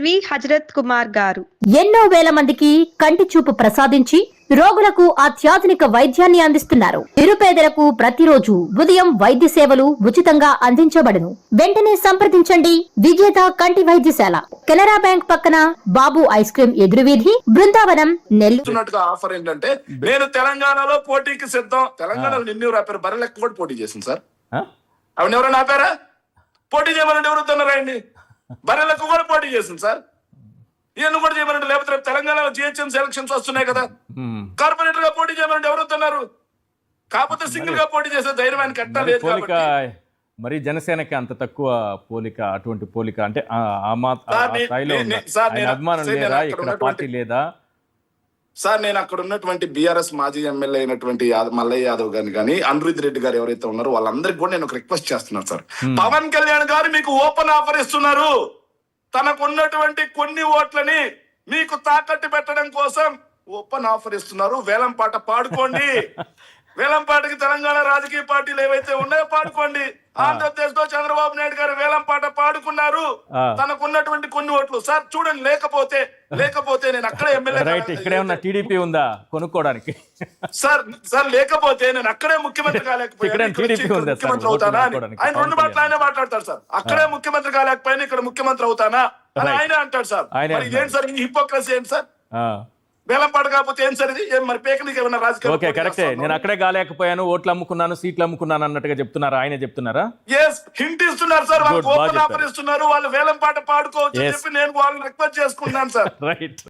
LV Hazrat Kumar గారు ఎన్నో వేల మందికి కంటి చూపు ప్రసాదించి రోగులకు అత్యాధునిక వైద్యాన్ని అందిస్తున్నారు. నిరుపేదలకు ప్రతిరోజు ఉదయం వైద్య సేవలు ఉచితంగా అందించబడును. వెంటనే సంప్రదించండి. విజేత కంటి వైద్యశాల, కెనరా బ్యాంక్ పక్కన, బాబు ఐస్ క్రీమ్ ఎదురువీధి, బృందావనం, నెల్లూరు. ఆఫర్ ఏంటంటే నేను తెలంగాణలో పోటీకి సిద్ధం. తెలంగాణలో నిన్ను రాపారు, బర్రెలెక్క కూడా పోటీ చేసింది సార్. అవును, ఎవరైనా ఆపారా? పోటీ చేయమనంటే ఎవరు వస్తున్నారండి? బర్రెలకు కూడా పోటీ చేసింది సార్. ఈయన కూడా చేయమనంటే, లేకపోతే రేపు తెలంగాణలో జిహెచ్ఎంసీ ఎలక్షన్స్ వస్తున్నాయి కదా, కార్పొరేటర్ గా పోటీ చేయమనంటే ఎవరు వస్తున్నారు? కాకపోతే సింగిల్ గా పోటీ చేసే ధైర్యం ఆయన కట్టాలేదు. మరి జనసేనకి అంత తక్కువ పోలిక, అటువంటి పోలిక అంటే అభిమానం లేదా, ఇక్కడ పార్టీ లేదా? సార్, నేను అక్కడ ఉన్నటువంటి బీఆర్ఎస్ మాజీ ఎమ్మెల్యే అయినటువంటి మల్లయ్య యాదవ్ గారిని కానీ అనిరుద్ రెడ్డి గారు ఎవరైతే ఉన్నారో వాళ్ళందరికీ కూడా నేను ఒక రిక్వెస్ట్ చేస్తున్నాను సార్. పవన్ కళ్యాణ్ గారు మీకు ఓపెన్ ఆఫర్ ఇస్తున్నారు. తనకు ఉన్నటువంటి కొన్ని ఓట్లని మీకు తాకట్టు పెట్టడం కోసం ఓపెన్ ఆఫర్ ఇస్తున్నారు. వేలం పాట పాడుకోండి. వేలం పాటకి తెలంగాణ రాజకీయ పార్టీలు ఏవైతే ఉన్నాయో పాడుకోండి. ఆంధ్రప్రదేశ్ లో చంద్రబాబు నాయుడు గారు వేలం పాట పాడుకున్నారు. తనకున్నటువంటి కొన్ని ఓట్లు సార్ చూడండి. లేకపోతే నేను అక్కడే ఎమ్మెల్యే, ఇక్కడే ఉన్న టీడీపీ ఉందా కొనుక్కోవడానికి? సార్ లేకపోతే నేను అక్కడే ముఖ్యమంత్రి కాలేకపోయాను, ముఖ్యమంత్రి అవుతానా అని ఆయన రెండు మాటలు ఆయనే మాట్లాడతారు సార్. అక్కడే ముఖ్యమంత్రి కాలేకపోయినా ఇక్కడ ముఖ్యమంత్రి అవుతానా అని ఆయనే అంటాడు సార్. ఏంటి సార్ ఈ హిపోక్రసీ ఏంటి సార్? వేలం పాట కాకపోతే ఏం సార్ ఇది? మరి పేకనికి ఏమన్నా రాజకీయ? ఓకే, కరెక్టే. నేను అక్కడే కాలేకపోయాను, ఓట్లు అమ్ముకున్నాను, సీట్లు అమ్ముకున్నాను అన్నట్టుగా చెప్తున్నారు. ఆయనే చెప్తున్నారా? హింట్ ఇస్తున్నారు సార్. వాళ్ళు ఓపెన్ ఆఫర్ ఇస్తున్నారు. వాళ్ళు వేలం పాట పాడుకోవచ్చు చెప్పి నేను వాళ్ళని రిక్వెస్ట్ చేసుకున్నాను సార్. రైట్.